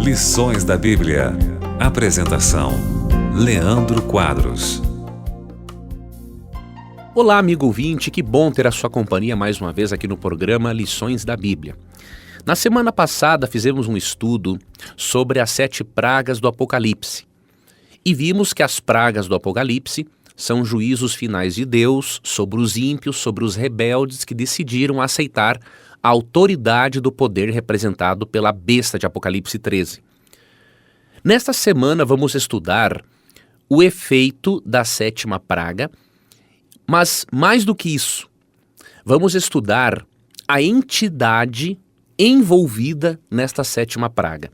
Lições da Bíblia. Apresentação: Leandro Quadros. Olá, amigo ouvinte, que bom ter a sua companhia mais uma vez aqui no programa Lições da Bíblia. Na semana passada fizemos um estudo sobre as 7 pragas do Apocalipse e vimos que as pragas do Apocalipse são juízos finais de Deus sobre os ímpios, sobre os rebeldes que decidiram aceitar a autoridade do poder representado pela besta de Apocalipse 13. Nesta semana vamos estudar o efeito da 7ª praga, mas mais do que isso, vamos estudar a entidade envolvida nesta 7ª praga.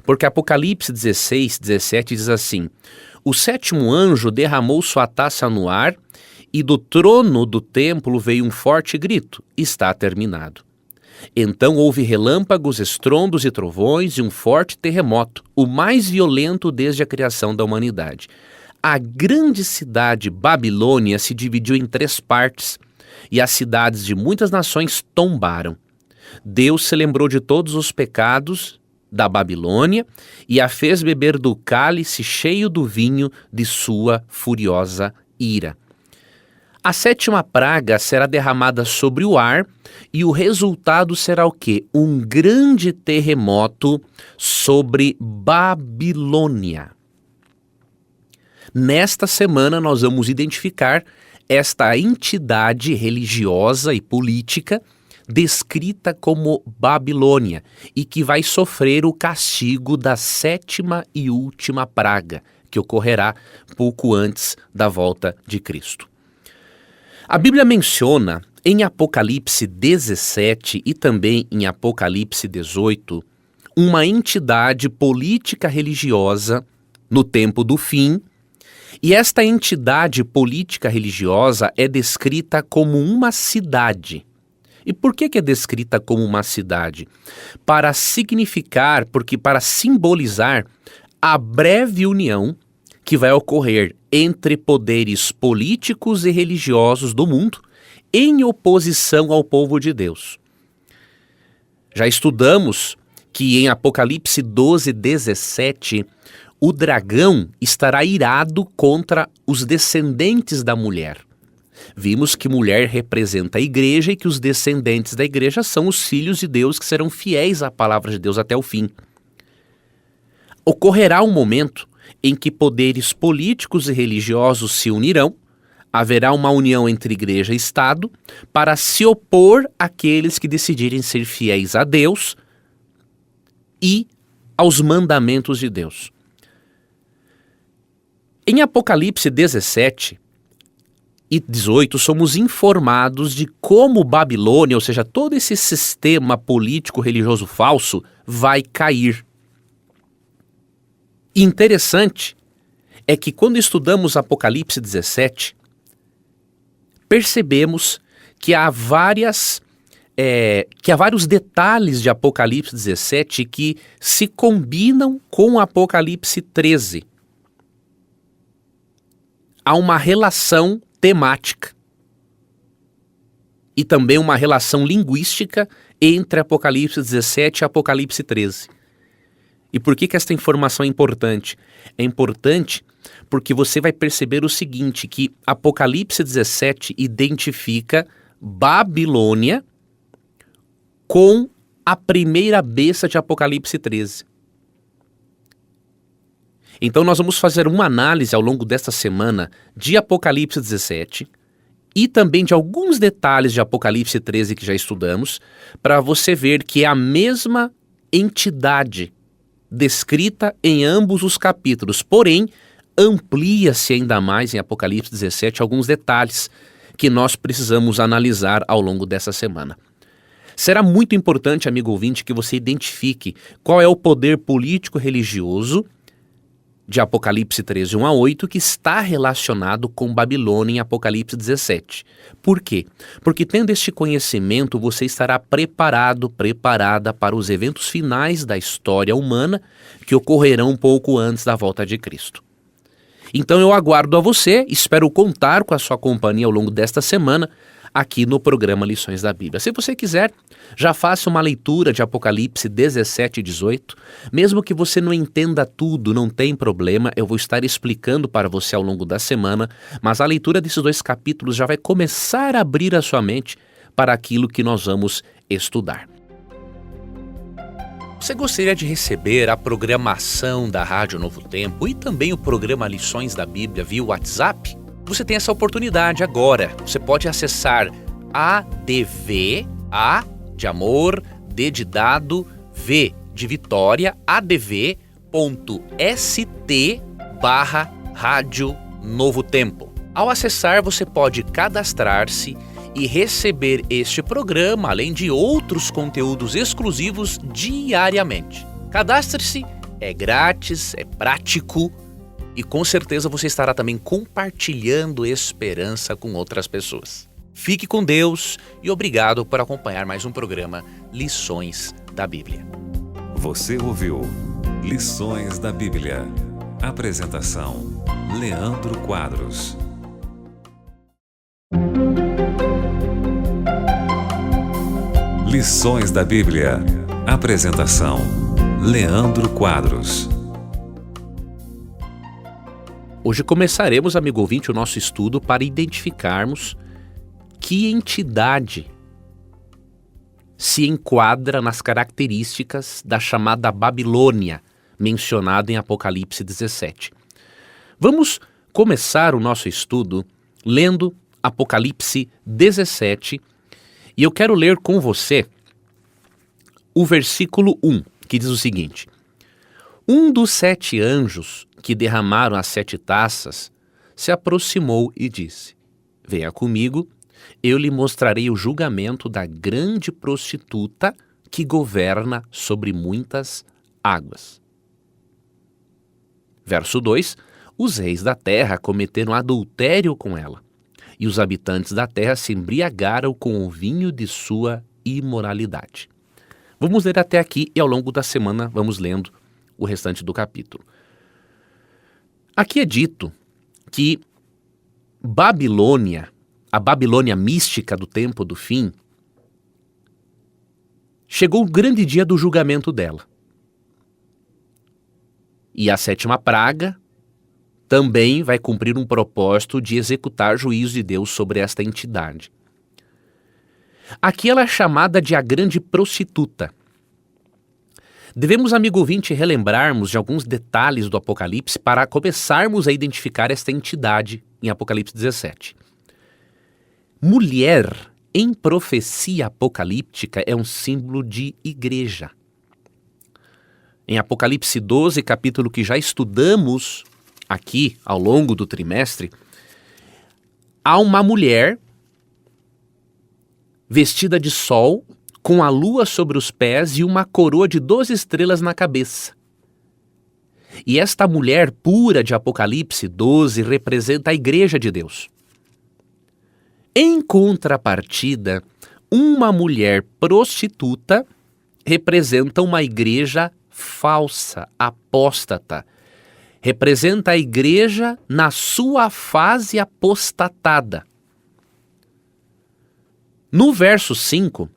Porque Apocalipse 16, 17 diz assim: o 7º anjo derramou sua taça no ar e do trono do templo veio um forte grito: está terminado. Então houve relâmpagos, estrondos e trovões e um forte terremoto, o mais violento desde a criação da humanidade. A grande cidade Babilônia se dividiu em 3 partes e as cidades de muitas nações tombaram. Deus se lembrou de todos os pecados da Babilônia e a fez beber do cálice cheio do vinho de sua furiosa ira. A 7ª praga será derramada sobre o ar e o resultado será o quê? Um grande terremoto sobre Babilônia. Nesta semana nós vamos identificar esta entidade religiosa e política descrita como Babilônia e que vai sofrer o castigo da 7ª e última praga, que ocorrerá pouco antes da volta de Cristo. A Bíblia menciona em Apocalipse 17 e também em Apocalipse 18 uma entidade política religiosa no tempo do fim, e esta entidade política religiosa é descrita como uma cidade. E por que é descrita como uma cidade? Para significar, para simbolizar a breve união que vai ocorrer entre poderes políticos e religiosos do mundo em oposição ao povo de Deus. Já estudamos que em Apocalipse 12, 17, o dragão estará irado contra os descendentes da mulher. Vimos que mulher representa a igreja e que os descendentes da igreja são os filhos de Deus que serão fiéis à palavra de Deus até o fim. Ocorrerá um momento em que poderes políticos e religiosos se unirão, haverá uma união entre igreja e Estado para se opor àqueles que decidirem ser fiéis a Deus e aos mandamentos de Deus. Em Apocalipse 17 e 18, somos informados de como Babilônia, ou seja, todo esse sistema político-religioso falso, vai cair. Interessante é que quando estudamos Apocalipse 17, percebemos que há vários detalhes de Apocalipse 17 que se combinam com Apocalipse 13. Há uma relação temática e também uma relação linguística entre Apocalipse 17 e Apocalipse 13. E por que esta informação é importante? É importante porque você vai perceber o seguinte, que Apocalipse 17 identifica Babilônia com a primeira besta de Apocalipse 13. Então nós vamos fazer uma análise ao longo desta semana de Apocalipse 17 e também de alguns detalhes de Apocalipse 13 que já estudamos, para você ver que é a mesma entidade descrita em ambos os capítulos, porém amplia-se ainda mais em Apocalipse 17 alguns detalhes que nós precisamos analisar ao longo dessa semana. Será muito importante, amigo ouvinte, que você identifique qual é o poder político-religioso de Apocalipse 13, 1 a 8, que está relacionado com Babilônia em Apocalipse 17. Por quê? Porque tendo este conhecimento, você estará preparada para os eventos finais da história humana que ocorrerão um pouco antes da volta de Cristo. Então eu aguardo a você, espero contar com a sua companhia ao longo desta semana, aqui no programa Lições da Bíblia. Se você quiser, já faça uma leitura de Apocalipse 17 e 18. Mesmo que você não entenda tudo, não tem problema, eu vou estar explicando para você ao longo da semana, mas a leitura desses 2 capítulos já vai começar a abrir a sua mente para aquilo que nós vamos estudar. Você gostaria de receber a programação da Rádio Novo Tempo e também o programa Lições da Bíblia via WhatsApp? Você tem essa oportunidade agora. Você pode acessar ADV, A de amor, D de dado, V de Vitória, adv.st/Rádio Novo Tempo. Ao acessar, você pode cadastrar-se e receber este programa, além de outros conteúdos exclusivos diariamente. Cadastre-se, é grátis, é prático e com certeza você estará também compartilhando esperança com outras pessoas. Fique com Deus e obrigado por acompanhar mais um programa Lições da Bíblia. Você ouviu Lições da Bíblia. Apresentação: Leandro Quadros. Lições da Bíblia. Apresentação: Leandro Quadros. Hoje começaremos, amigo ouvinte, o nosso estudo para identificarmos que entidade se enquadra nas características da chamada Babilônia, mencionada em Apocalipse 17. Vamos começar o nosso estudo lendo Apocalipse 17, e eu quero ler com você o versículo 1, que diz o seguinte: Um dos 7 anjos que derramaram as 7 taças se aproximou e disse: Venha comigo, eu lhe mostrarei o julgamento da grande prostituta que governa sobre muitas águas. Verso 2: Os reis da terra cometeram adultério com ela, e os habitantes da terra se embriagaram com o vinho de sua imoralidade. Vamos ler até aqui e ao longo da semana vamos lendo o restante do capítulo. Aqui é dito que Babilônia, a Babilônia mística do tempo do fim, chegou o grande dia do julgamento dela. E a 7ª praga também vai cumprir um propósito de executar juízo de Deus sobre esta entidade. Aqui ela é chamada de a grande prostituta. Devemos, amigo ouvinte, relembrarmos de alguns detalhes do Apocalipse para começarmos a identificar esta entidade em Apocalipse 17. Mulher, em profecia apocalíptica, é um símbolo de igreja. Em Apocalipse 12, capítulo que já estudamos aqui ao longo do trimestre, há uma mulher vestida de sol, com a lua sobre os pés e uma coroa de 12 estrelas na cabeça. E esta mulher pura de Apocalipse 12 representa a igreja de Deus. Em contrapartida, uma mulher prostituta representa uma igreja falsa, apóstata. Representa a igreja na sua fase apostatada. No verso 5,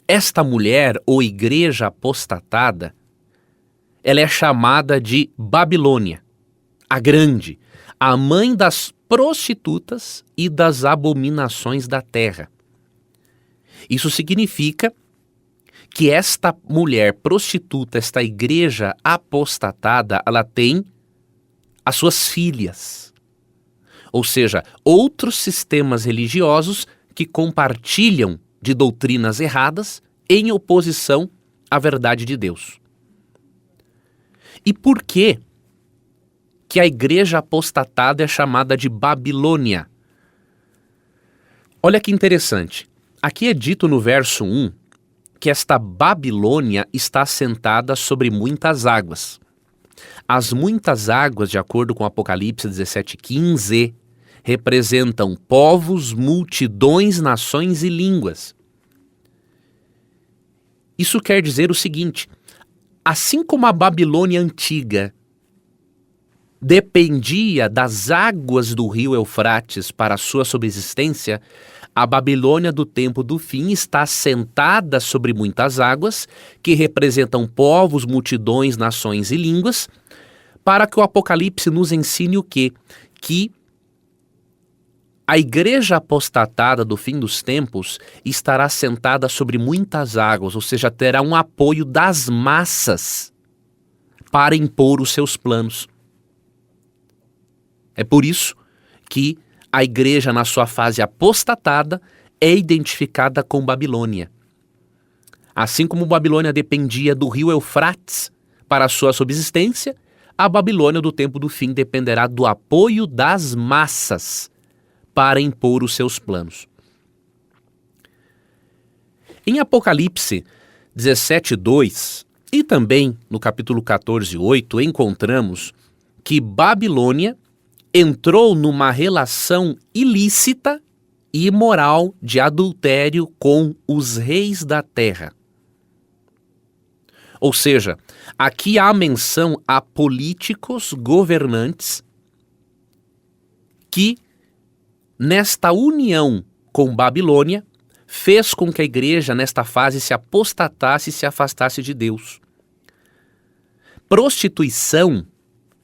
esta mulher ou igreja apostatada, ela é chamada de Babilônia, a grande, a mãe das prostitutas e das abominações da terra. Isso significa que esta mulher prostituta, esta igreja apostatada, ela tem as suas filhas. Ou seja, outros sistemas religiosos que compartilham de doutrinas erradas em oposição à verdade de Deus. E por que a igreja apostatada é chamada de Babilônia? Olha que interessante. Aqui é dito no verso 1 que esta Babilônia está assentada sobre muitas águas. As muitas águas, de acordo com Apocalipse 17:15, representam povos, multidões, nações e línguas. Isso quer dizer o seguinte: assim como a Babilônia antiga dependia das águas do rio Eufrates para a sua subsistência, a Babilônia do tempo do fim está assentada sobre muitas águas, que representam povos, multidões, nações e línguas, para que o Apocalipse nos ensine o quê? Que a igreja apostatada do fim dos tempos estará sentada sobre muitas águas, ou seja, terá um apoio das massas para impor os seus planos. É por isso que a igreja, na sua fase apostatada, é identificada com Babilônia. Assim como Babilônia dependia do rio Eufrates para a sua subsistência, a Babilônia do tempo do fim dependerá do apoio das massas para impor os seus planos. Em Apocalipse 17:2 e também no capítulo 14:8, encontramos que Babilônia entrou numa relação ilícita e imoral de adultério com os reis da terra. Ou seja, aqui há menção a políticos governantes que, nesta união com Babilônia, fez com que a igreja, nesta fase, se apostatasse e se afastasse de Deus. Prostituição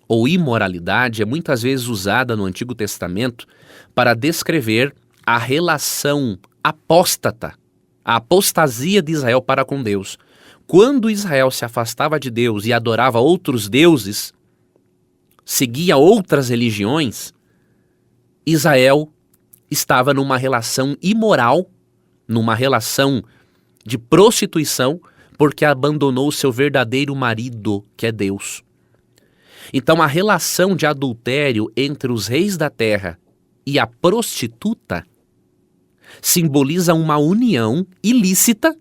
ou imoralidade é muitas vezes usada no Antigo Testamento para descrever a relação apóstata, a apostasia de Israel para com Deus. Quando Israel se afastava de Deus e adorava outros deuses, seguia outras religiões, Israel estava numa relação imoral, numa relação de prostituição, porque abandonou o seu verdadeiro marido, que é Deus. Então a relação de adultério entre os reis da terra e a prostituta simboliza uma união ilícita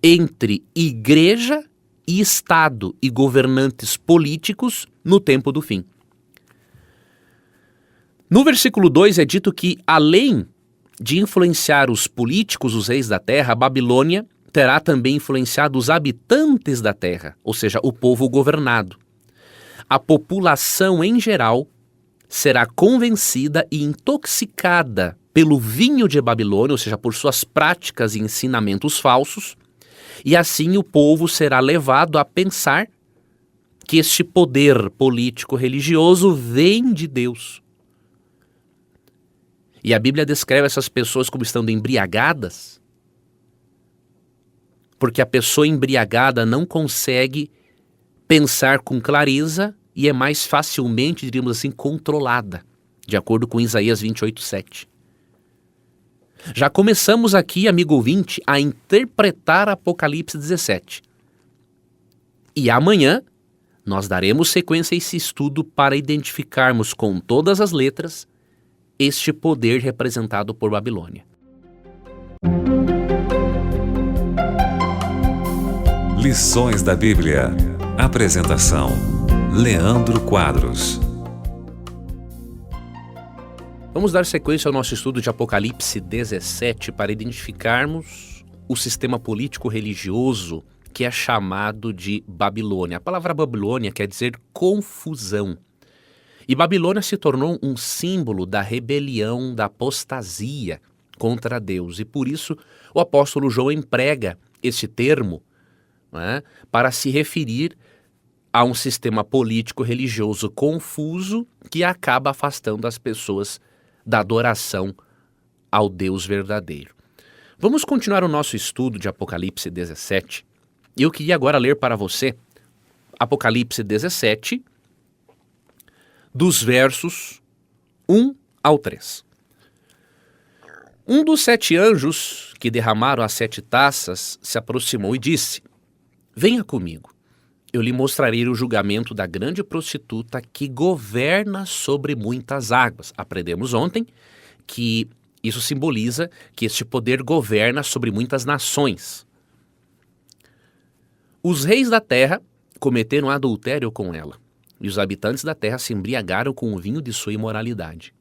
entre igreja e Estado e governantes políticos no tempo do fim. No versículo 2 é dito que, além de influenciar os políticos, os reis da terra, a Babilônia terá também influenciado os habitantes da terra, ou seja, o povo governado. A população em geral será convencida e intoxicada pelo vinho de Babilônia, ou seja, por suas práticas e ensinamentos falsos, e assim o povo será levado a pensar que este poder político-religioso vem de Deus. E a Bíblia descreve essas pessoas como estando embriagadas, porque a pessoa embriagada não consegue pensar com clareza e é mais facilmente, diríamos assim, controlada, de acordo com Isaías 28:7. Já começamos aqui, amigo ouvinte, a interpretar Apocalipse 17. E amanhã nós daremos sequência a esse estudo para identificarmos com todas as letras este poder representado por Babilônia. Lições da Bíblia. Apresentação: Leandro Quadros. Vamos dar sequência ao nosso estudo de Apocalipse 17 para identificarmos o sistema político-religioso que é chamado de Babilônia. A palavra Babilônia quer dizer confusão. E Babilônia se tornou um símbolo da rebelião, da apostasia contra Deus. E por isso o apóstolo João emprega esse termo, né, para se referir a um sistema político-religioso confuso que acaba afastando as pessoas da adoração ao Deus verdadeiro. Vamos continuar o nosso estudo de Apocalipse 17. Eu queria agora ler para você Apocalipse 17, dos versos 1 ao 3. Um dos 7 anjos que derramaram as 7 taças se aproximou e disse: Venha comigo, eu lhe mostrarei o julgamento da grande prostituta que governa sobre muitas águas. Aprendemos ontem que isso simboliza que este poder governa sobre muitas nações. Os reis da terra cometeram adultério com ela, e os habitantes da terra se embriagaram com o vinho de sua imoralidade.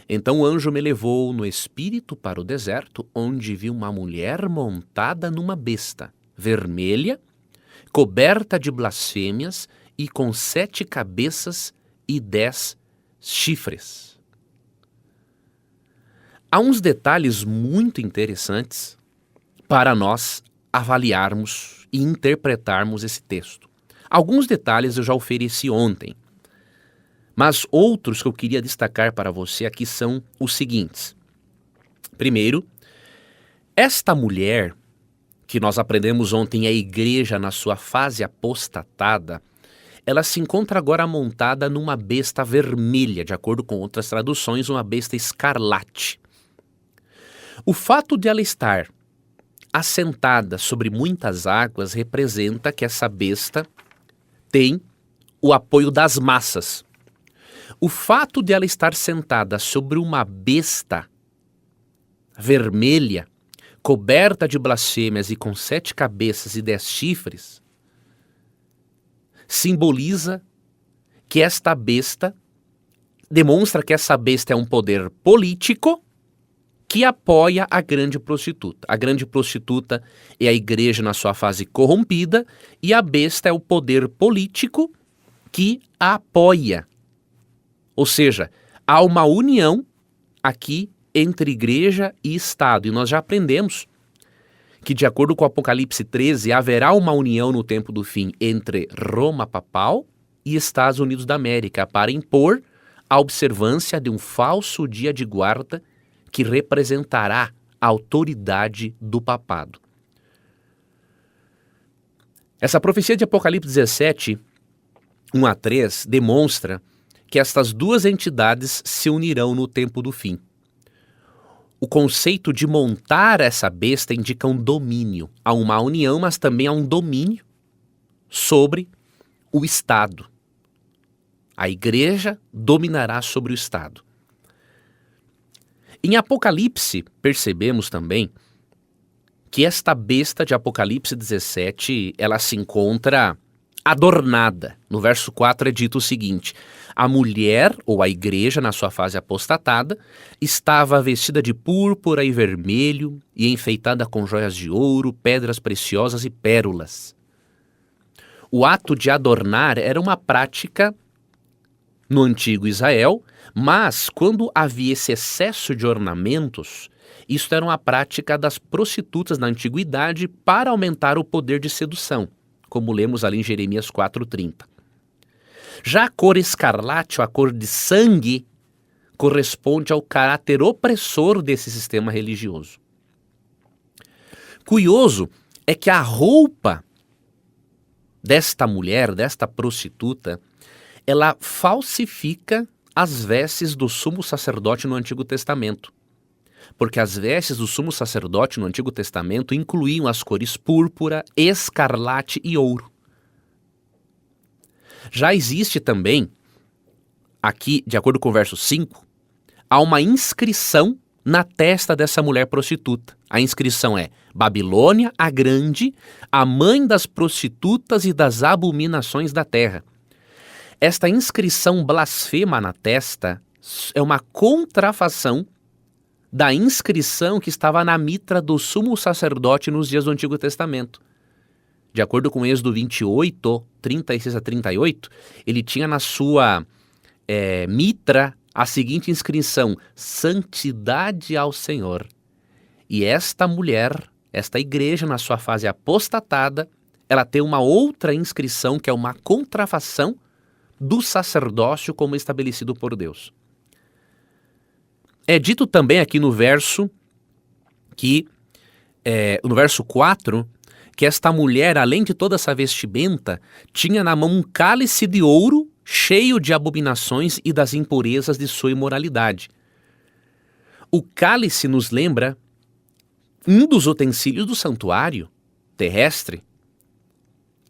Então o anjo me levou no espírito para o deserto, onde vi uma mulher montada numa besta, vermelha, coberta de blasfêmias e com 7 cabeças e 10 chifres. Há uns detalhes muito interessantes para nós avaliarmos e interpretarmos esse texto. Alguns detalhes eu já ofereci ontem, mas outros que eu queria destacar para você aqui são os seguintes. Primeiro, esta mulher que nós aprendemos ontem, a igreja na sua fase apostatada, ela se encontra agora montada numa besta vermelha, de acordo com outras traduções, uma besta escarlate. O fato de ela estar assentada sobre muitas águas representa que essa besta tem o apoio das massas. O fato de ela estar sentada sobre uma besta vermelha, coberta de blasfêmias e com 7 cabeças e 10 chifres, simboliza que esta besta, demonstra que essa besta é um poder político que apoia a grande prostituta. A grande prostituta é a igreja na sua fase corrompida e a besta é o poder político que a apoia. Ou seja, há uma união aqui entre igreja e Estado. E nós já aprendemos que, de acordo com o Apocalipse 13, haverá uma união no tempo do fim entre Roma papal e Estados Unidos da América para impor a observância de um falso dia de guarda que representará a autoridade do papado. Essa profecia de Apocalipse 17, 1 a 3, demonstra que estas duas entidades se unirão no tempo do fim. O conceito de montar essa besta indica um domínio. Há uma união, mas também há um domínio sobre o Estado. A igreja dominará sobre o Estado. Em Apocalipse, percebemos também que esta besta de Apocalipse 17, ela se encontra adornada. No verso 4 é dito o seguinte: a mulher, ou a igreja na sua fase apostatada, estava vestida de púrpura e vermelho e enfeitada com joias de ouro, pedras preciosas e pérolas. O ato de adornar era uma prática no antigo Israel, mas quando havia esse excesso de ornamentos, isso era uma prática das prostitutas na antiguidade para aumentar o poder de sedução, como lemos ali em Jeremias 4:30. Já a cor escarlate, ou a cor de sangue, corresponde ao caráter opressor desse sistema religioso. Curioso é que a roupa desta mulher, desta prostituta, ela falsifica as vestes do sumo sacerdote no Antigo Testamento. Porque as vestes do sumo sacerdote no Antigo Testamento incluíam as cores púrpura, escarlate e ouro. Já existe também, aqui, de acordo com o verso 5, há uma inscrição na testa dessa mulher prostituta. A inscrição é: Babilônia a Grande, a mãe das prostitutas e das abominações da terra. Esta inscrição blasfema na testa é uma contrafação da inscrição que estava na mitra do sumo sacerdote nos dias do Antigo Testamento. De acordo com Êxodo 28, 36 a 38, ele tinha na sua mitra a seguinte inscrição: Santidade ao Senhor. E esta mulher, esta igreja na sua fase apostatada, ela tem uma outra inscrição que é uma contrafação do sacerdócio como estabelecido por Deus. É dito também aqui no verso no verso 4, que esta mulher, além de toda essa vestimenta, tinha na mão um cálice de ouro cheio de abominações e das impurezas de sua imoralidade. O cálice nos lembra um dos utensílios do santuário terrestre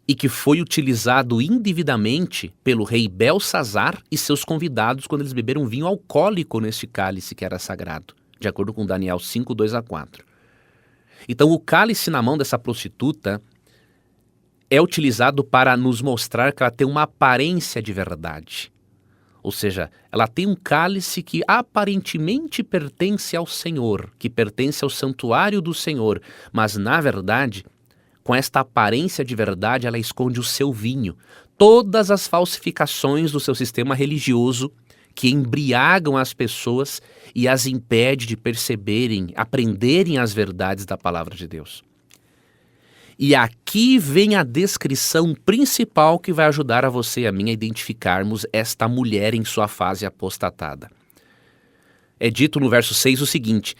e que foi utilizado indevidamente pelo rei Belsazar e seus convidados quando eles beberam vinho alcoólico neste cálice que era sagrado, de acordo com Daniel 5, 2 a 4. Então o cálice na mão dessa prostituta é utilizado para nos mostrar que ela tem uma aparência de verdade. Ou seja, ela tem um cálice que aparentemente pertence ao Senhor, que pertence ao santuário do Senhor, mas na verdade, com esta aparência de verdade, ela esconde o seu vinho. todas as falsificações do seu sistema religioso que embriagam as pessoas e as impede de perceberem, aprenderem as verdades da palavra de Deus. E aqui vem a descrição principal que vai ajudar a você e a mim a identificarmos esta mulher em sua fase apostatada. É dito no verso 6 o seguinte,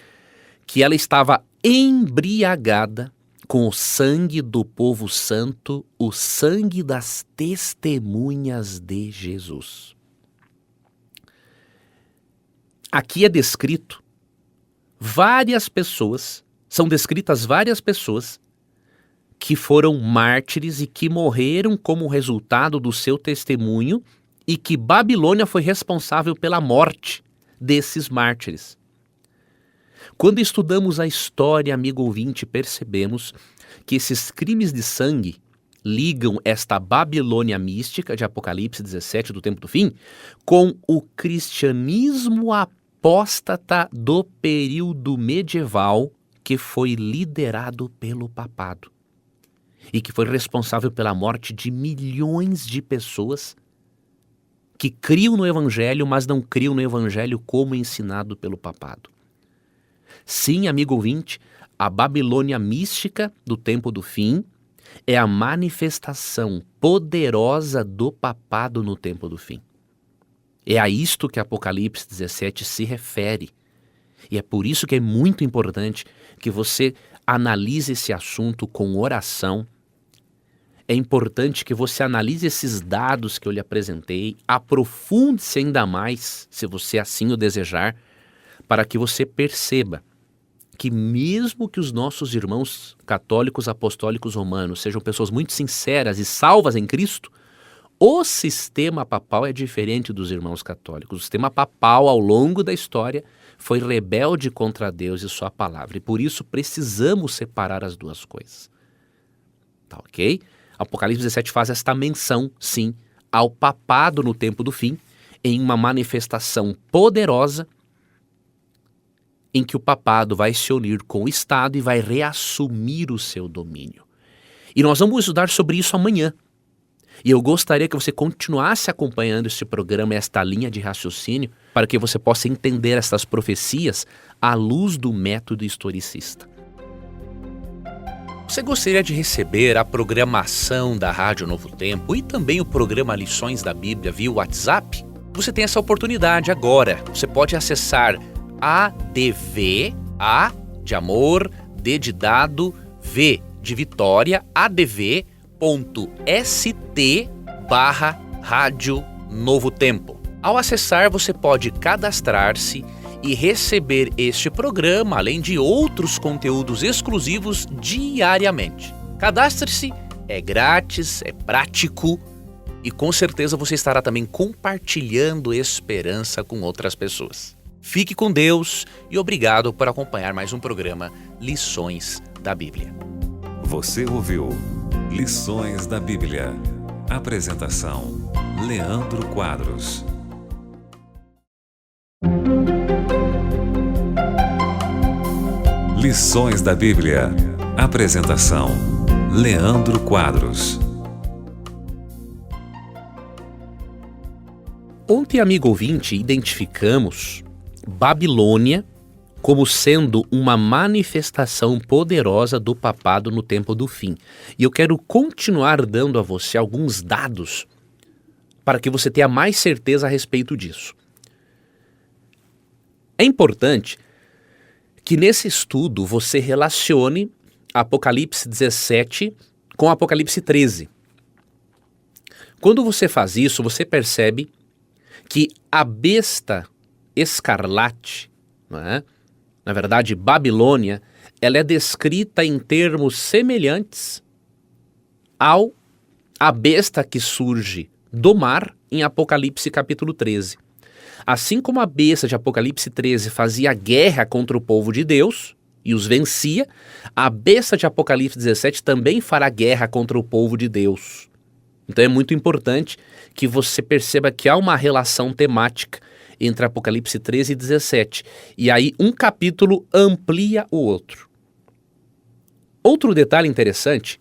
que ela estava embriagada com o sangue do povo santo, o sangue das testemunhas de Jesus. Aqui é descrito várias pessoas, são descritas várias pessoas que foram mártires e que morreram como resultado do seu testemunho e que Babilônia foi responsável pela morte desses mártires. Quando estudamos a história, amigo ouvinte, percebemos que esses crimes de sangue ligam esta Babilônia mística de Apocalipse 17 do tempo do fim com o cristianismo apóstata do período medieval que foi liderado pelo papado e que foi responsável pela morte de milhões de pessoas que criam no evangelho, mas não criam no evangelho como ensinado pelo papado. Sim, amigo ouvinte, a Babilônia mística do tempo do fim é a manifestação poderosa do papado no tempo do fim. É a isto que Apocalipse 17 se refere. E é por isso que é muito importante que você analise esse assunto com oração. É importante que você analise esses dados que eu lhe apresentei, aprofunde-se ainda mais, se você assim o desejar, para que você perceba que mesmo que os nossos irmãos católicos apostólicos romanos sejam pessoas muito sinceras e salvas em Cristo, o sistema papal é diferente dos irmãos católicos. O sistema papal, ao longo da história, foi rebelde contra Deus e sua palavra. E por isso precisamos separar as duas coisas. Tá ok? Apocalipse 17 faz esta menção, sim, ao papado no tempo do fim, em uma manifestação poderosa em que o papado vai se unir com o Estado e vai reassumir o seu domínio. E nós vamos estudar sobre isso amanhã. E eu gostaria que você continuasse acompanhando este programa, esta linha de raciocínio, para que você possa entender estas profecias à luz do método historicista. Você gostaria de receber a programação da Rádio Novo Tempo e também o programa Lições da Bíblia via WhatsApp? Você tem essa oportunidade agora. Você pode acessar ADV, A de amor, D de dado, V de Vitória, adv.st/Rádio Novo Tempo. Ao acessar, você pode cadastrar-se e receber este programa, além de outros conteúdos exclusivos diariamente. Cadastre-se, é grátis, é prático e com certeza você estará também compartilhando esperança com outras pessoas. Fique com Deus e obrigado por acompanhar mais um programa Lições da Bíblia. Você ouviu Lições da Bíblia. Apresentação: Leandro Quadros. Lições da Bíblia. Apresentação: Leandro Quadros. Ontem, amigo ouvinte, identificamos Babilônia como sendo uma manifestação poderosa do papado no tempo do fim. E eu quero continuar dando a você alguns dados para que você tenha mais certeza a respeito disso. É importante que nesse estudo você relacione Apocalipse 17 com Apocalipse 13. Quando você faz isso, você percebe que a besta escarlate, não é? Na verdade, Babilônia, ela é descrita em termos semelhantes à besta que surge do mar em Apocalipse capítulo 13. Assim como a besta de Apocalipse 13 fazia guerra contra o povo de Deus e os vencia, a besta de Apocalipse 17 também fará guerra contra o povo de Deus. Então é muito importante que você perceba que há uma relação temática entre Apocalipse 13 e 17. E aí um capítulo amplia o outro. Outro detalhe interessante,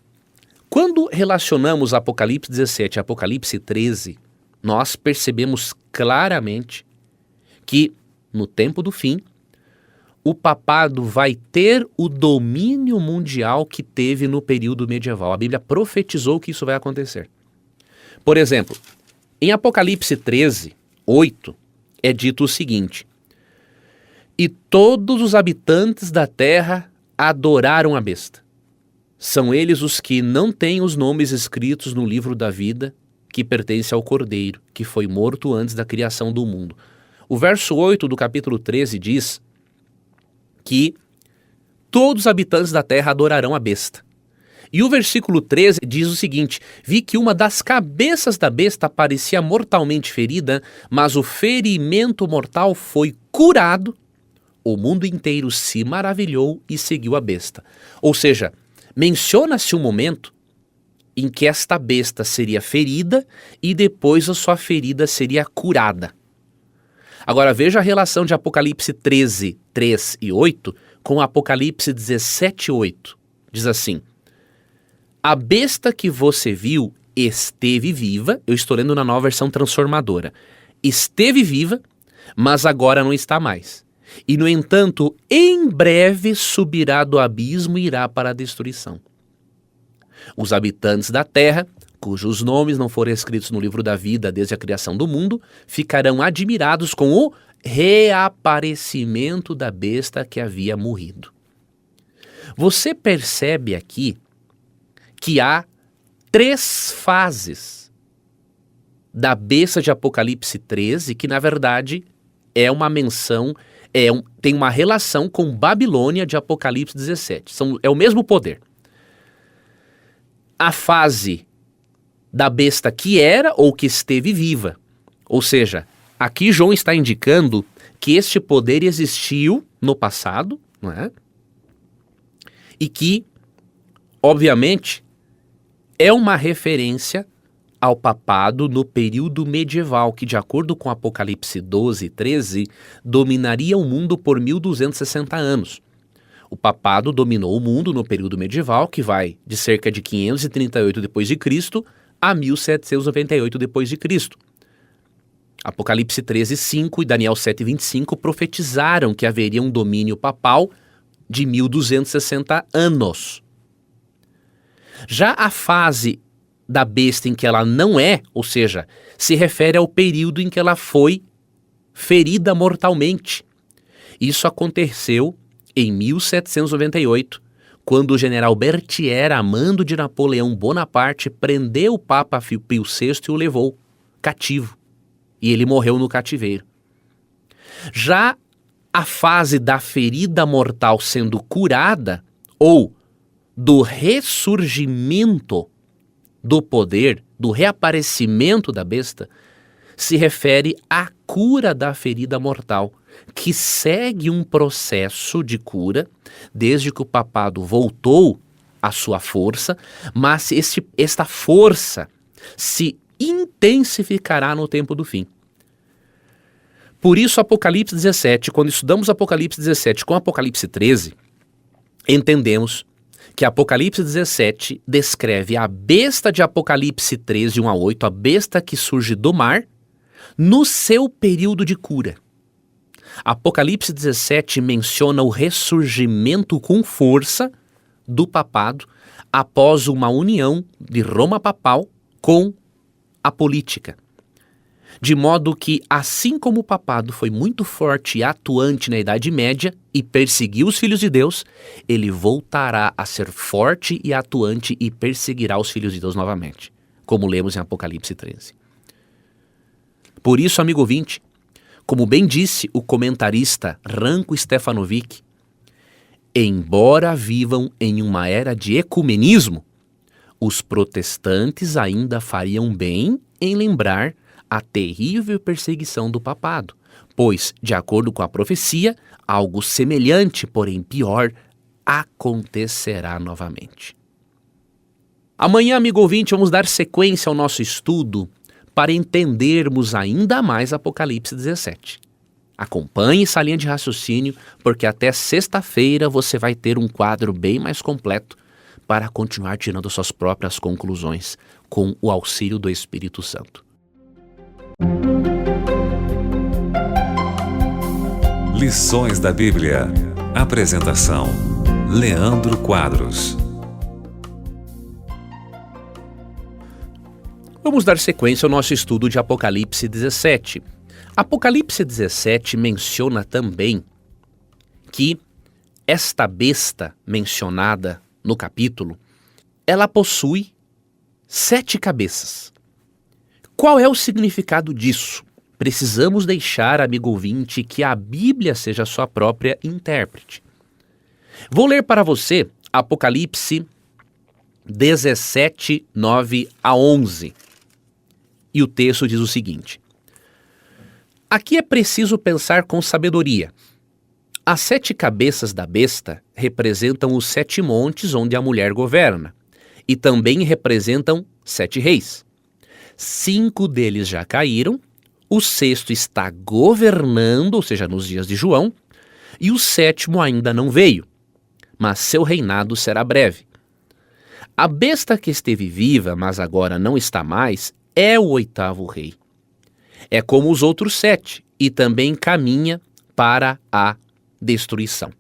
Quando relacionamos Apocalipse 17 e Apocalipse 13, nós percebemos claramente que, no tempo do fim, o papado vai ter o domínio mundial que teve no período medieval. A Bíblia profetizou que isso vai acontecer. Por exemplo, em Apocalipse 13, 8, é dito o seguinte: e todos os habitantes da terra adoraram a besta. São eles os que não têm os nomes escritos no livro da vida que pertence ao Cordeiro, que foi morto antes da criação do mundo. O verso 8 do capítulo 13 diz que todos os habitantes da terra adorarão a besta. E o versículo 13 diz o seguinte: vi que uma das cabeças da besta parecia mortalmente ferida, mas o ferimento mortal foi curado. O mundo inteiro se maravilhou e seguiu a besta. Ou seja, menciona-se um momento em que esta besta seria ferida e depois a sua ferida seria curada. Agora veja a relação de Apocalipse 13, 3 e 8 com Apocalipse 17, 8. Diz assim: a besta que você viu esteve viva, eu estou lendo na nova versão transformadora, esteve viva, mas agora não está mais. E, no entanto, em breve subirá do abismo e irá para a destruição. Os habitantes da terra, cujos nomes não foram escritos no livro da vida desde a criação do mundo, ficarão admirados com o reaparecimento da besta que havia morrido. Você percebe aqui que há 3 fases da besta de Apocalipse 13, que na verdade é uma menção, tem uma relação com Babilônia de Apocalipse 17. É o mesmo poder. A fase da besta que era ou que esteve viva. Ou seja, aqui João está indicando que este poder existiu no passado, não é? E que, obviamente, é uma referência ao papado no período medieval, que, de acordo com Apocalipse 12 e 13, dominaria o mundo por 1260 anos. O papado dominou o mundo no período medieval, que vai de cerca de 538 d.C. a 1798 d.C. Apocalipse 13, 5 e Daniel 7, 25 profetizaram que haveria um domínio papal de 1260 anos. Já a fase da besta em que ela não é, ou seja, se refere ao período em que ela foi ferida mortalmente. Isso aconteceu em 1798, quando o general Berthier, a mando de Napoleão Bonaparte, prendeu o Papa Pio VI e o levou cativo. E ele morreu no cativeiro. Já a fase da ferida mortal sendo curada, ou do ressurgimento do poder, do reaparecimento da besta, se refere à cura da ferida mortal, que segue um processo de cura desde que o papado voltou à sua força, mas esta força se intensificará no tempo do fim. Por isso, Apocalipse 17, quando estudamos Apocalipse 17 com Apocalipse 13, entendemos que Apocalipse 17 descreve a besta de Apocalipse 13, 1 a 8, a besta que surge do mar, no seu período de cura. Apocalipse 17 menciona o ressurgimento com força do papado após uma união de Roma papal com a política. De modo que, assim como o papado foi muito forte e atuante na Idade Média e perseguiu os filhos de Deus, ele voltará a ser forte e atuante e perseguirá os filhos de Deus novamente, como lemos em Apocalipse 13. Por isso, amigo ouvinte, como bem disse o comentarista Ranko Stefanovic, embora vivam em uma era de ecumenismo, os protestantes ainda fariam bem em lembrar a terrível perseguição do papado, pois, de acordo com a profecia, algo semelhante, porém pior, acontecerá novamente. Amanhã, amigo ouvinte, vamos dar sequência ao nosso estudo para entendermos ainda mais Apocalipse 17. Acompanhe essa linha de raciocínio, porque até sexta-feira você vai ter um quadro bem mais completo para continuar tirando suas próprias conclusões com o auxílio do Espírito Santo. Lições da Bíblia. Apresentação: Leandro Quadros. Vamos dar sequência ao nosso estudo de Apocalipse 17. Apocalipse 17 menciona também que esta besta mencionada no capítulo, ela possui 7 cabeças. Qual é o significado disso? Precisamos deixar, amigo ouvinte, que a Bíblia seja sua própria intérprete. Vou ler para você Apocalipse 17, 9 a 11. E o texto diz o seguinte: aqui é preciso pensar com sabedoria. As 7 cabeças da besta representam os 7 montes onde a mulher governa, e também representam 7 reis. 5 deles já caíram, o 6º está governando, ou seja, nos dias de João, e o 7º ainda não veio, mas seu reinado será breve. A besta que esteve viva, mas agora não está mais, é o 8º rei. É como os outros 7, e também caminha para a destruição.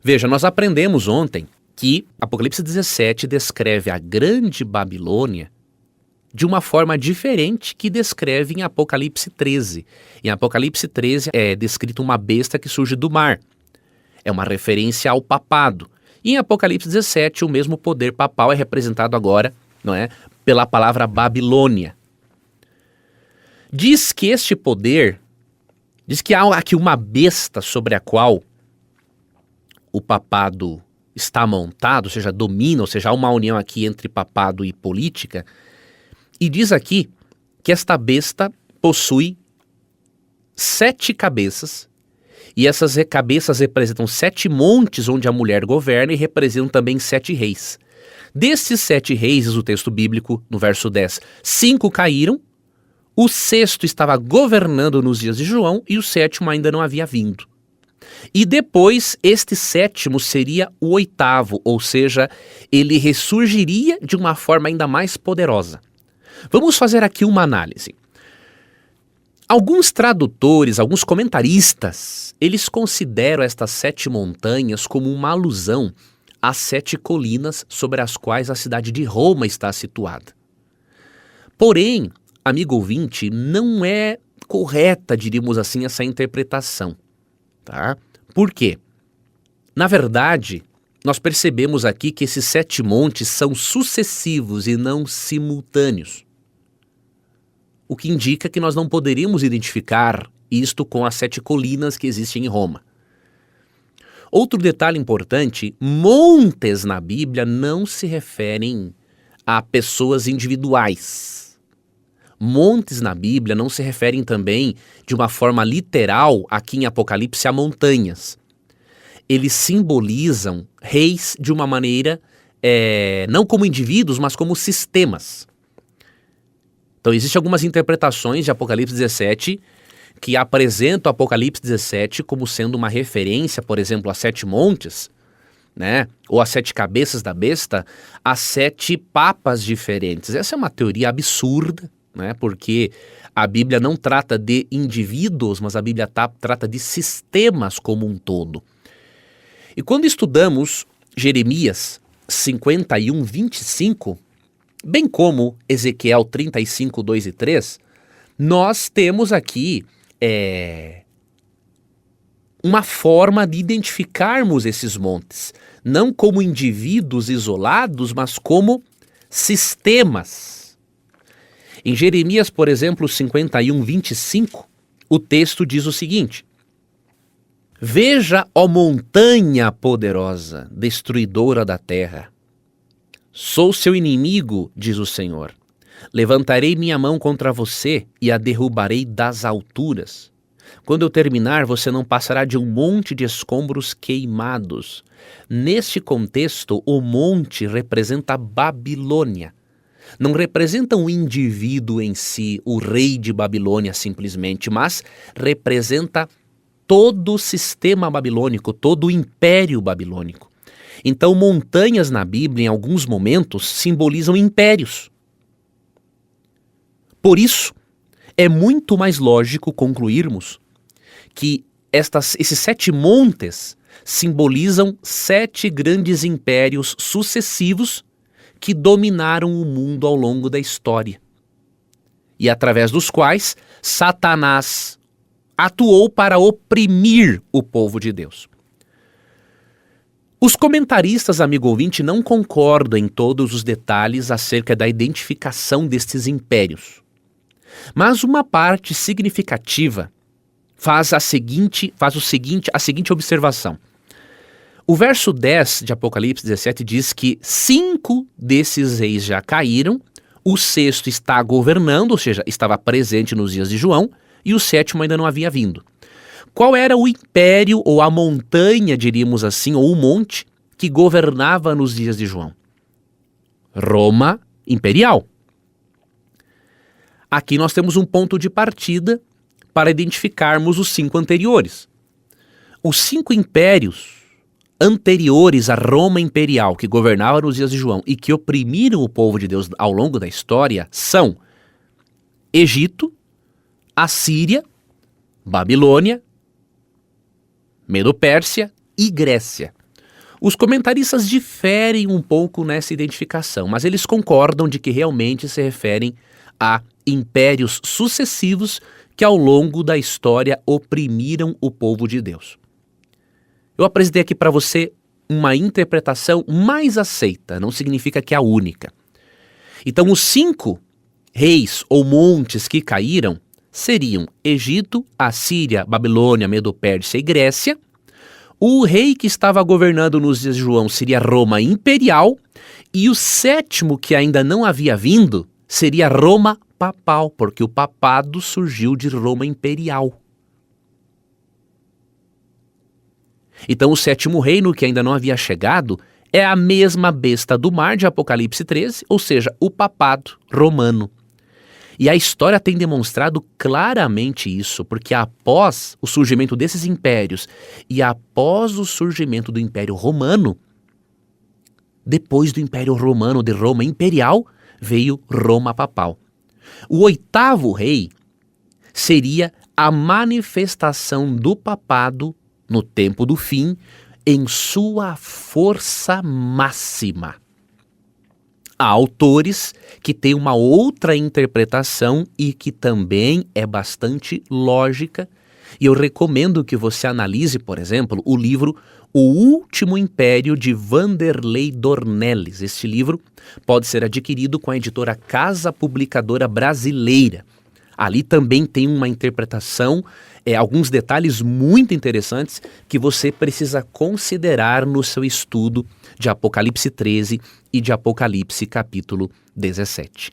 Veja, nós aprendemos ontem que Apocalipse 17 descreve a grande Babilônia de uma forma diferente que descreve em Apocalipse 13. Em Apocalipse 13 é descrita uma besta que surge do mar. É uma referência ao papado. E em Apocalipse 17 o mesmo poder papal é representado agora, não é, pela palavra Babilônia. Diz que este poder, diz que há aqui uma besta sobre a qual o papado está montado, ou seja, domina, ou seja, há uma união aqui entre papado e política. E diz aqui que esta besta possui 7 cabeças, e essas cabeças representam 7 montes onde a mulher governa e representam também 7 reis. Desses 7 reis, diz o texto bíblico, no verso 10, 5 caíram, o 6º estava governando nos dias de João e o 7º ainda não havia vindo. E depois, este 7º seria o 8º, ou seja, ele ressurgiria de uma forma ainda mais poderosa. Vamos fazer aqui uma análise. Alguns tradutores, alguns comentaristas, eles consideram estas 7 montanhas como uma alusão às 7 colinas sobre as quais a cidade de Roma está situada. Porém, amigo ouvinte, não é correta, diríamos assim, essa interpretação. Tá? Por quê? Na verdade, nós percebemos aqui que esses 7 montes são sucessivos e não simultâneos. O que indica que nós não poderíamos identificar isto com as 7 colinas que existem em Roma. Outro detalhe importante, montes na Bíblia não se referem a pessoas individuais. Montes na Bíblia não se referem também de uma forma literal, aqui em Apocalipse, a montanhas. Eles simbolizam reis de uma maneira, não como indivíduos, mas como sistemas. Então existem algumas interpretações de Apocalipse 17 que apresentam Apocalipse 17 como sendo uma referência, por exemplo, a 7 montes, né? Ou as 7 cabeças da besta, a 7 papas diferentes. Essa é uma teoria absurda, né? Porque a Bíblia não trata de indivíduos, mas a Bíblia trata de sistemas como um todo. E quando estudamos Jeremias 51, 25, bem como Ezequiel 35, 2 e 3, nós temos aqui uma forma de identificarmos esses montes, não como indivíduos isolados, mas como sistemas. Em Jeremias, por exemplo, 51, 25, o texto diz o seguinte: Veja, ó montanha poderosa, destruidora da terra. Sou seu inimigo, diz o Senhor. Levantarei minha mão contra você e a derrubarei das alturas. Quando eu terminar, você não passará de um monte de escombros queimados. Neste contexto, o monte representa a Babilônia. Não representa um indivíduo em si, o rei de Babilônia simplesmente, mas representa todo o sistema babilônico, todo o império babilônico. Então, montanhas na Bíblia, em alguns momentos, simbolizam impérios. Por isso, é muito mais lógico concluirmos que esses 7 montes simbolizam 7 grandes impérios sucessivos que dominaram o mundo ao longo da história e através dos quais Satanás atuou para oprimir o povo de Deus. Os comentaristas, amigo ouvinte, não concordam em todos os detalhes acerca da identificação destes impérios, mas uma parte significativa faz a seguinte observação. O verso 10 de Apocalipse 17 diz que 5 desses reis já caíram, o 6º está governando, ou seja, estava presente nos dias de João, e o 7º ainda não havia vindo. Qual era o império, ou a montanha, diríamos assim, ou o monte, que governava nos dias de João? Roma Imperial. Aqui nós temos um ponto de partida para identificarmos os 5 anteriores. Os 5 impérios anteriores à Roma Imperial, que governava nos dias de João e que oprimiram o povo de Deus ao longo da história, são Egito, Assíria, Babilônia, Medo-Pérsia e Grécia. Os comentaristas diferem um pouco nessa identificação, mas eles concordam de que realmente se referem a impérios sucessivos que ao longo da história oprimiram o povo de Deus. Eu apresentei aqui para você uma interpretação mais aceita, não significa que é a única. Então, os 5 reis ou montes que caíram seriam Egito, Assíria, Babilônia, Medo-Pérsia e Grécia. O rei que estava governando nos dias de João seria Roma Imperial, e o 7º, que ainda não havia vindo, seria Roma Papal, porque o papado surgiu de Roma Imperial. Então o 7º reino, que ainda não havia chegado, é a mesma besta do mar de Apocalipse 13, ou seja, o papado romano. E a história tem demonstrado claramente isso, porque após o surgimento desses impérios e após o surgimento do Império Romano, depois do Império Romano de Roma Imperial, veio Roma Papal. O 8º rei seria a manifestação do papado no tempo do fim, em sua força máxima. Há autores que têm uma outra interpretação e que também é bastante lógica, e eu recomendo que você analise, por exemplo, o livro O Último Império, de Vanderlei Dornelles. Este livro pode ser adquirido com a editora Casa Publicadora Brasileira. Ali também tem uma interpretação, alguns detalhes muito interessantes que você precisa considerar no seu estudo de Apocalipse 13 e de Apocalipse capítulo 17.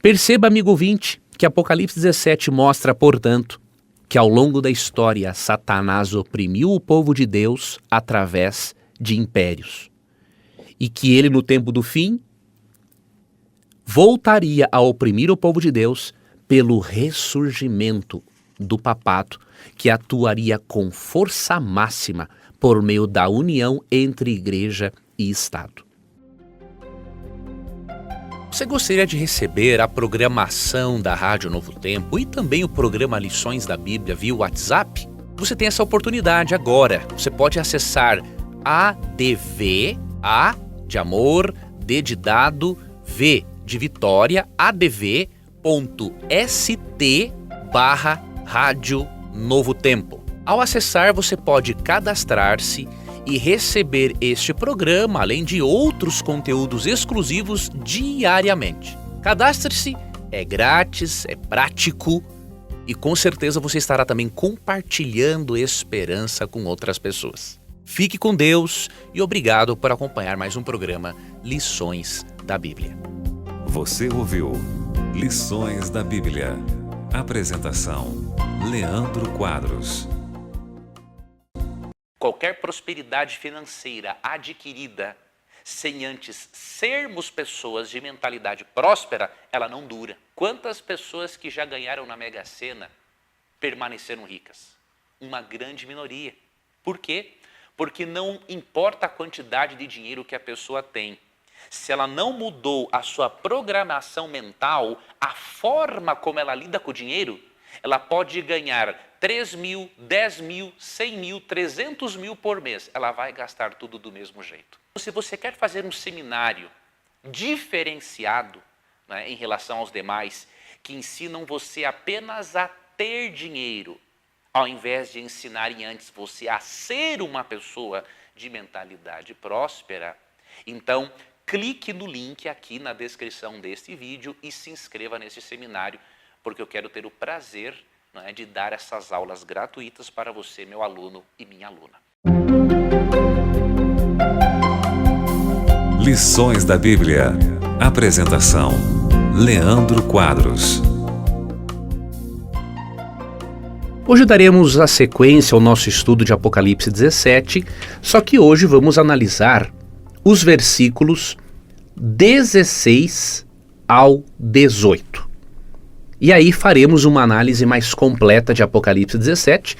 Perceba, amigo ouvinte, que Apocalipse 17 mostra, portanto, que ao longo da história Satanás oprimiu o povo de Deus através de impérios e que ele, no tempo do fim, voltaria a oprimir o povo de Deus pelo ressurgimento do papado, que atuaria com força máxima por meio da união entre igreja e Estado. Você gostaria de receber a programação da Rádio Novo Tempo e também o programa Lições da Bíblia via WhatsApp? Você tem essa oportunidade agora. Você pode acessar ADV, A de amor, D de dado, V de Vitória, adv.st/Rádio Novo Tempo. Ao acessar, você pode cadastrar-se e receber este programa, além de outros conteúdos exclusivos diariamente. Cadastre-se, é grátis, é prático e com certeza você estará também compartilhando esperança com outras pessoas. Fique com Deus e obrigado por acompanhar mais um programa Lições da Bíblia. Você ouviu Lições da Bíblia. Apresentação: Leandro Quadros. Qualquer prosperidade financeira adquirida sem antes sermos pessoas de mentalidade próspera, ela não dura. Quantas pessoas que já ganharam na Mega Sena permaneceram ricas? Uma grande minoria. Por quê? porque não importa a quantidade de dinheiro que a pessoa tem. Se ela não mudou a sua programação mental, a forma como ela lida com o dinheiro, ela pode ganhar 3 mil, 10 mil, 100 mil, 300 mil por mês. Ela vai gastar tudo do mesmo jeito. Se você quer fazer um seminário diferenciado, né, em relação aos demais, que ensinam você apenas a ter dinheiro, ao invés de ensinarem antes você a ser uma pessoa de mentalidade próspera, então clique no link aqui na descrição deste vídeo e se inscreva nesse seminário, porque eu quero ter o prazer, né, de dar essas aulas gratuitas para você, meu aluno e minha aluna. Lições da Bíblia. Apresentação: Leandro Quadros. Hoje daremos a sequência ao nosso estudo de Apocalipse 17, só que hoje vamos analisar os versículos 16 ao 18. E aí faremos uma análise mais completa de Apocalipse 17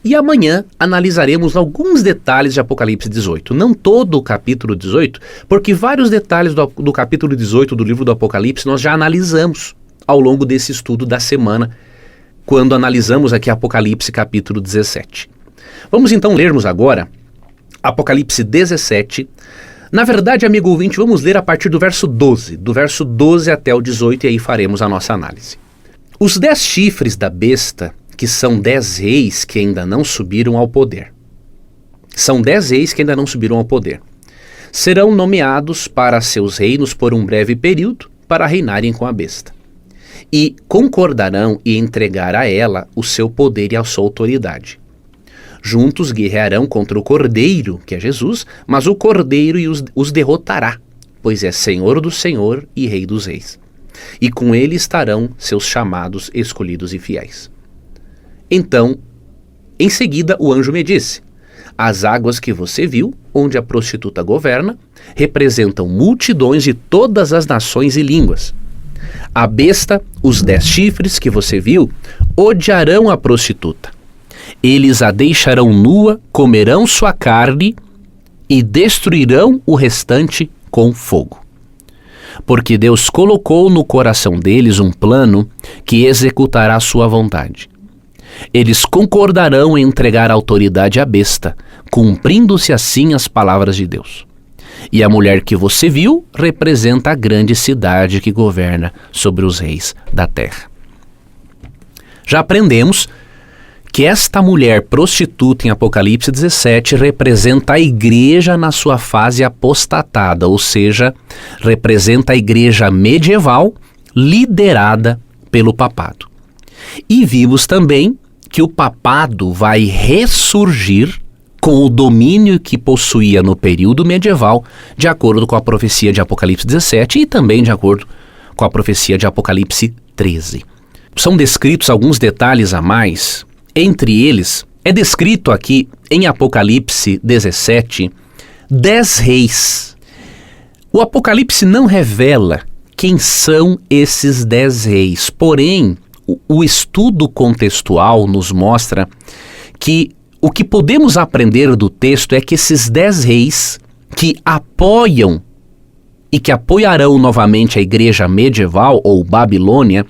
e amanhã analisaremos alguns detalhes de Apocalipse 18. Não todo o capítulo 18, porque vários detalhes do capítulo 18 do livro do Apocalipse nós já analisamos ao longo desse estudo da semana, quando analisamos aqui Apocalipse capítulo 17. Vamos então lermos agora Apocalipse 17. Na verdade, amigo ouvinte, vamos ler a partir do verso 12. Do verso 12 até o 18 e aí faremos a nossa análise. Os 10 chifres da besta, que são 10 reis que ainda não subiram ao poder. São 10 reis que ainda não subiram ao poder. Serão nomeados para seus reinos por um breve período para reinarem com a besta. E concordarão em entregar a ela o seu poder e a sua autoridade. Juntos guerrearão contra o Cordeiro, que é Jesus, mas o Cordeiro os derrotará, pois é Senhor do Senhor e Rei dos Reis. E com ele estarão seus chamados, escolhidos e fiéis. Então, em seguida, o anjo me disse: as águas que você viu, onde a prostituta governa, representam multidões de todas as nações e línguas. A besta, os 10 chifres que você viu, odiarão a prostituta. Eles a deixarão nua, comerão sua carne e destruirão o restante com fogo. Porque Deus colocou no coração deles um plano que executará sua vontade. Eles concordarão em entregar autoridade à besta, cumprindo-se assim as palavras de Deus. E a mulher que você viu representa a grande cidade que governa sobre os reis da terra. Já aprendemos que esta mulher prostituta em Apocalipse 17 representa a igreja na sua fase apostatada, ou seja, representa a igreja medieval liderada pelo papado. E vimos também que o papado vai ressurgir com o domínio que possuía no período medieval, de acordo com a profecia de Apocalipse 17 e também de acordo com a profecia de Apocalipse 13. São descritos alguns detalhes a mais. Entre eles, é descrito aqui em Apocalipse 17, 10 reis. O Apocalipse não revela quem são esses 10 reis, porém, o estudo contextual nos mostra que o que podemos aprender do texto é que esses 10 reis que apoiam e que apoiarão novamente a igreja medieval ou Babilônia,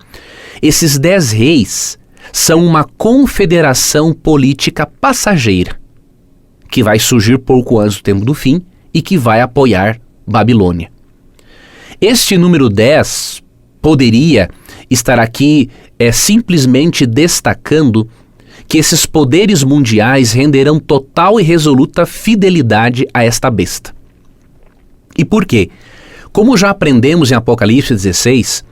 esses 10 reis são uma confederação política passageira que vai surgir pouco antes do tempo do fim e que vai apoiar Babilônia. Este número 10 poderia estar aqui simplesmente destacando que esses poderes mundiais renderão total e resoluta fidelidade a esta besta. E por quê? Como já aprendemos em Apocalipse 16,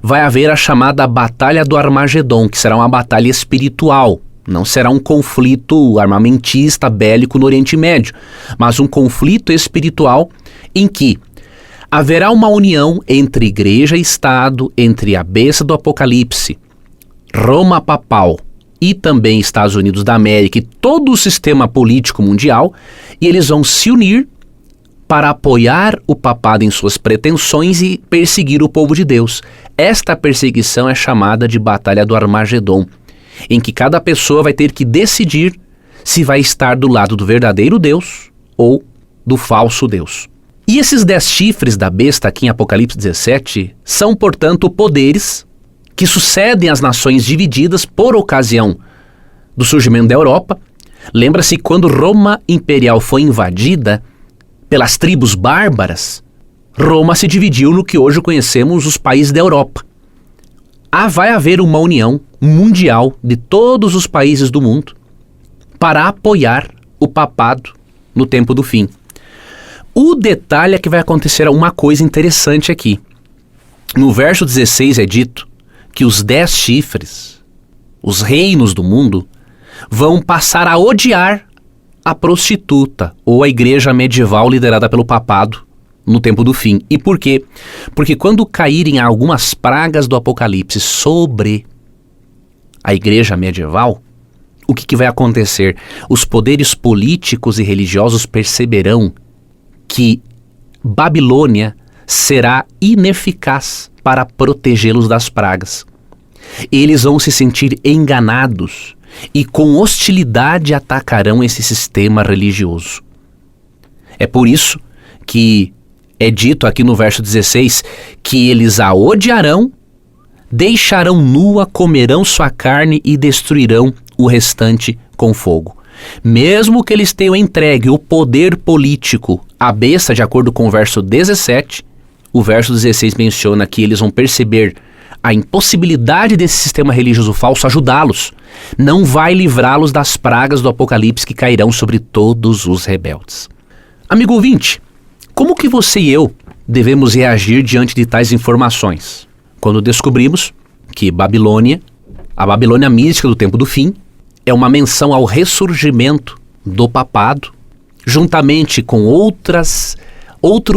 vai haver a chamada Batalha do Armagedon, que será uma batalha espiritual. Não será um conflito armamentista, bélico no Oriente Médio, mas um conflito espiritual em que haverá uma união entre igreja e Estado, entre a besta do Apocalipse, Roma papal e também Estados Unidos da América e todo o sistema político mundial, e eles vão se unir para apoiar o papado em suas pretensões e perseguir o povo de Deus. Esta perseguição é chamada de Batalha do Armagedon, em que cada pessoa vai ter que decidir se vai estar do lado do verdadeiro Deus ou do falso Deus. E esses 10 chifres da besta aqui em Apocalipse 17 são, portanto, poderes que sucedem às nações divididas por ocasião do surgimento da Europa. Lembra-se quando Roma Imperial foi invadida pelas tribos bárbaras, Roma se dividiu no que hoje conhecemos os países da Europa. Vai haver uma união mundial de todos os países do mundo para apoiar o papado no tempo do fim. O detalhe é que vai acontecer uma coisa interessante aqui. No verso 16 é dito que os 10 chifres, os reinos do mundo, vão passar a odiar a prostituta ou a igreja medieval liderada pelo papado no tempo do fim. E por quê? Porque quando caírem algumas pragas do Apocalipse sobre a igreja medieval, o que vai acontecer? Os poderes políticos e religiosos perceberão que Babilônia será ineficaz para protegê-los das pragas. Eles vão se sentir enganados e com hostilidade atacarão esse sistema religioso. É por isso que é dito aqui no verso 16 que eles a odiarão, deixarão nua, comerão sua carne e destruirão o restante com fogo. Mesmo que eles tenham entregue o poder político à besta, de acordo com o verso 17, o verso 16 menciona que eles vão perceber a impossibilidade desse sistema religioso falso ajudá-los. Não vai livrá-los das pragas do Apocalipse que cairão sobre todos os rebeldes. Amigo ouvinte, como que você e eu devemos reagir diante de tais informações? Quando descobrimos que Babilônia, a Babilônia mística do tempo do fim, é uma menção ao ressurgimento do papado, juntamente com outros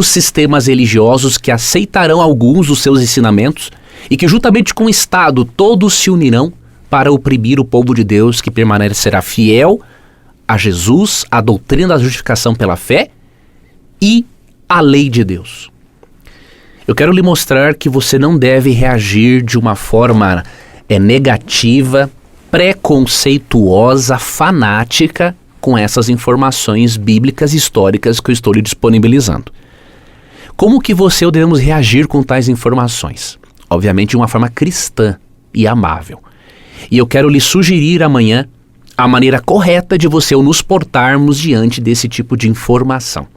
sistemas religiosos que aceitarão alguns dos seus ensinamentos e que juntamente com o Estado todos se unirão para oprimir o povo de Deus que permanecerá fiel a Jesus, a doutrina da justificação pela fé e a lei de Deus. Eu quero lhe mostrar que você não deve reagir de uma forma negativa, preconceituosa, fanática com essas informações bíblicas e históricas que eu estou lhe disponibilizando. Como que você e eu devemos reagir com tais informações? Obviamente de uma forma cristã e amável. E eu quero lhe sugerir amanhã a maneira correta de você ou nos portarmos diante desse tipo de informação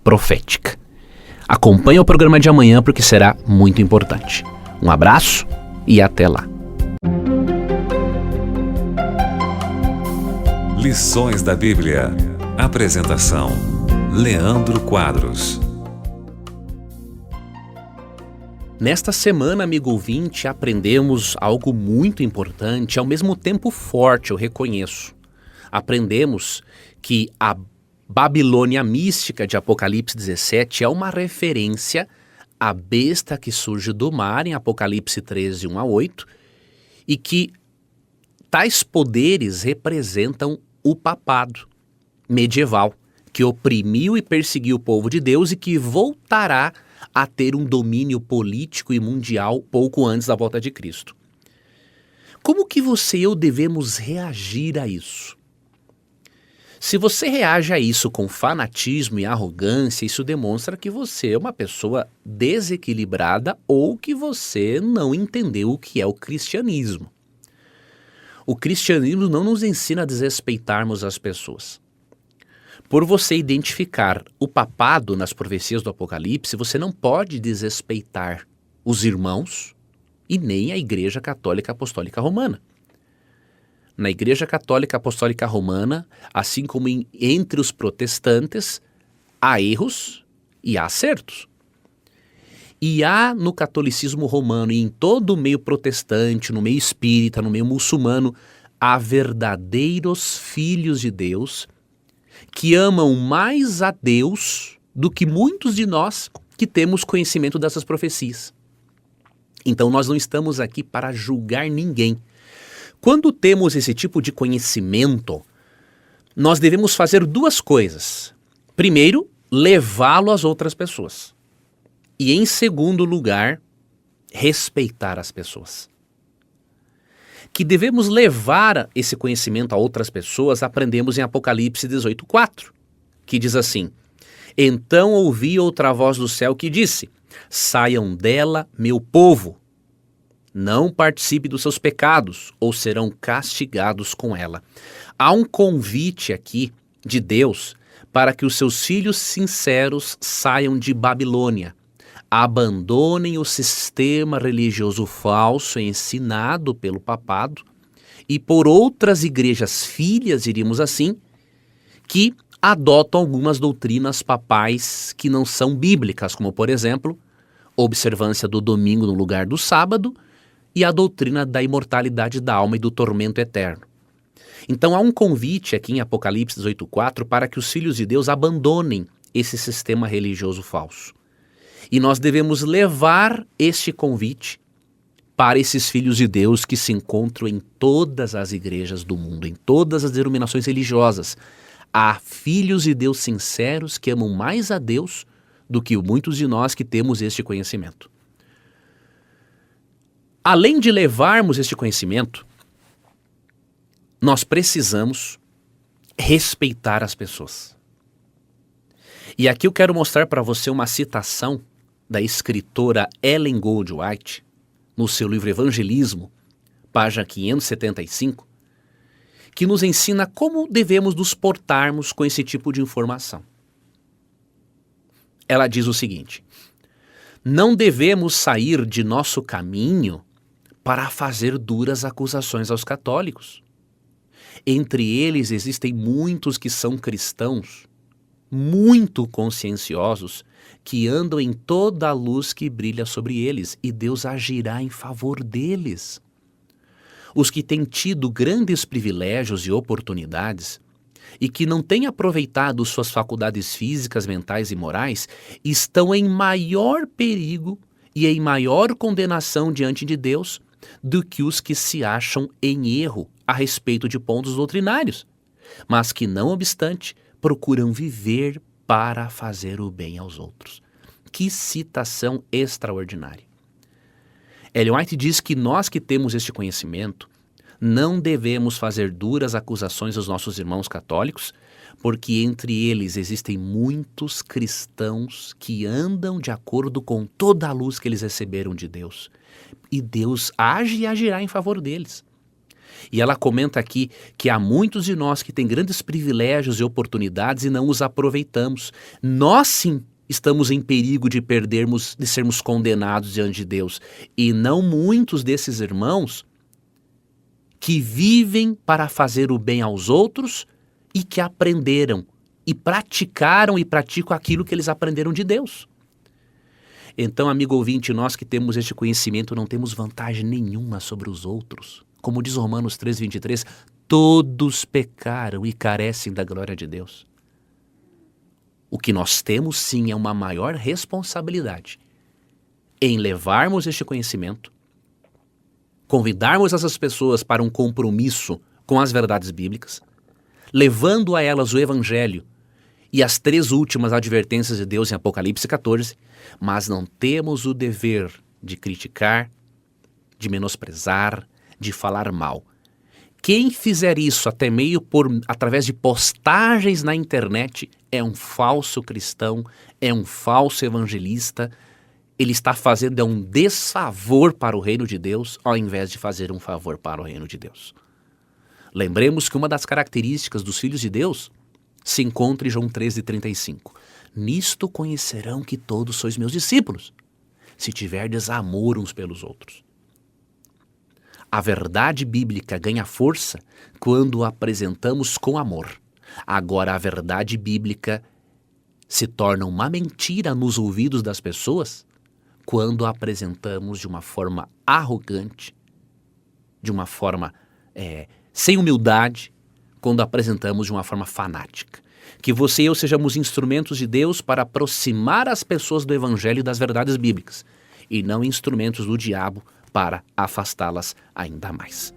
profética. Acompanhe o programa de amanhã porque será muito importante. Um abraço e até lá. Lições da Bíblia. Apresentação: Leandro Quadros. Nesta semana, amigo ouvinte, aprendemos algo muito importante, ao mesmo tempo forte, eu reconheço. Aprendemos que a Babilônia mística de Apocalipse 17 é uma referência à besta que surge do mar em Apocalipse 13, 1 a 8, e que tais poderes representam o papado medieval, que oprimiu e perseguiu o povo de Deus e que voltará a ter um domínio político e mundial pouco antes da volta de Cristo. Como que você e eu devemos reagir a isso? Se você reage a isso com fanatismo e arrogância, isso demonstra que você é uma pessoa desequilibrada ou que você não entendeu o que é o cristianismo. O cristianismo não nos ensina a desrespeitarmos as pessoas. Por você identificar o papado nas profecias do Apocalipse, você não pode desrespeitar os irmãos e nem a Igreja Católica Apostólica Romana. Na Igreja Católica Apostólica Romana, assim como entre os protestantes, há erros e há acertos. E há no catolicismo romano e em todo o meio protestante, no meio espírita, no meio muçulmano, há verdadeiros filhos de Deus que amam mais a Deus do que muitos de nós que temos conhecimento dessas profecias. Então nós não estamos aqui para julgar ninguém. Quando temos esse tipo de conhecimento, nós devemos fazer duas coisas. Primeiro, levá-lo às outras pessoas. E em segundo lugar, respeitar as pessoas. que devemos levar esse conhecimento a outras pessoas, aprendemos em Apocalipse 18:4, que diz assim: Então ouvi outra voz do céu que disse: Saiam dela, meu povo, não participe dos seus pecados, ou serão castigados com ela. Há um convite aqui de Deus para que os seus filhos sinceros saiam de Babilônia, abandonem o sistema religioso falso ensinado pelo papado e por outras igrejas filhas, diríamos assim, que adotam algumas doutrinas papais que não são bíblicas, como, por exemplo, observância do domingo no lugar do sábado e a doutrina da imortalidade da alma e do tormento eterno. Então há um convite aqui em Apocalipse 18:4 para que os filhos de Deus abandonem esse sistema religioso falso. E nós devemos levar este convite para esses filhos de Deus que se encontram em todas as igrejas do mundo, em todas as denominações religiosas. Há filhos de Deus sinceros que amam mais a Deus do que muitos de nós que temos este conhecimento. Além de levarmos este conhecimento, nós precisamos respeitar as pessoas. E aqui eu quero mostrar para você uma citação da escritora Ellen Goldwhite, no seu livro Evangelismo, página 575, que nos ensina como devemos nos portarmos com esse tipo de informação. Ela diz o seguinte: não devemos sair de nosso caminho para fazer duras acusações aos católicos. Entre eles existem muitos que são cristãos, muito conscienciosos, que andam em toda a luz que brilha sobre eles, e Deus agirá em favor deles. Os que têm tido grandes privilégios e oportunidades e que não têm aproveitado suas faculdades físicas, mentais e morais, estão em maior perigo e em maior condenação diante de Deus do que os que se acham em erro a respeito de pontos doutrinários, mas que, não obstante, procuram viver para fazer o bem aos outros. Que citação extraordinária! Ellen White diz que nós que temos este conhecimento não devemos fazer duras acusações aos nossos irmãos católicos, porque entre eles existem muitos cristãos que andam de acordo com toda a luz que eles receberam de Deus. E Deus age e agirá em favor deles. E ela comenta aqui que há muitos de nós que têm grandes privilégios e oportunidades e não os aproveitamos. Nós sim estamos em perigo de perdermos, de sermos condenados diante de Deus. E não muitos desses irmãos que vivem para fazer o bem aos outros e que aprenderam e praticaram e praticam aquilo que eles aprenderam de Deus. Então, amigo ouvinte, nós que temos este conhecimento não temos vantagem nenhuma sobre os outros. Como diz Romanos 3:23, todos pecaram e carecem da glória de Deus. O que nós temos sim é uma maior responsabilidade em levarmos este conhecimento, convidarmos essas pessoas para um compromisso com as verdades bíblicas, levando a elas o Evangelho e as 3 últimas advertências de Deus em Apocalipse 14, mas não temos o dever de criticar, de menosprezar, de falar mal. Quem fizer isso até meio através de postagens na internet é um falso cristão, é um falso evangelista. Ele está fazendo um desfavor para o reino de Deus, ao invés de fazer um favor para o reino de Deus. Lembremos que uma das características dos filhos de Deus se encontra em João 13:35. Nisto conhecerão que todos sois meus discípulos, se tiverdes amor uns pelos outros. A verdade bíblica ganha força quando a apresentamos com amor. Agora, a verdade bíblica se torna uma mentira nos ouvidos das pessoas quando a apresentamos de uma forma arrogante, de uma forma sem humildade, quando a apresentamos de uma forma fanática. Que você e eu sejamos instrumentos de Deus para aproximar as pessoas do Evangelho e das verdades bíblicas, e não instrumentos do diabo para afastá-las ainda mais.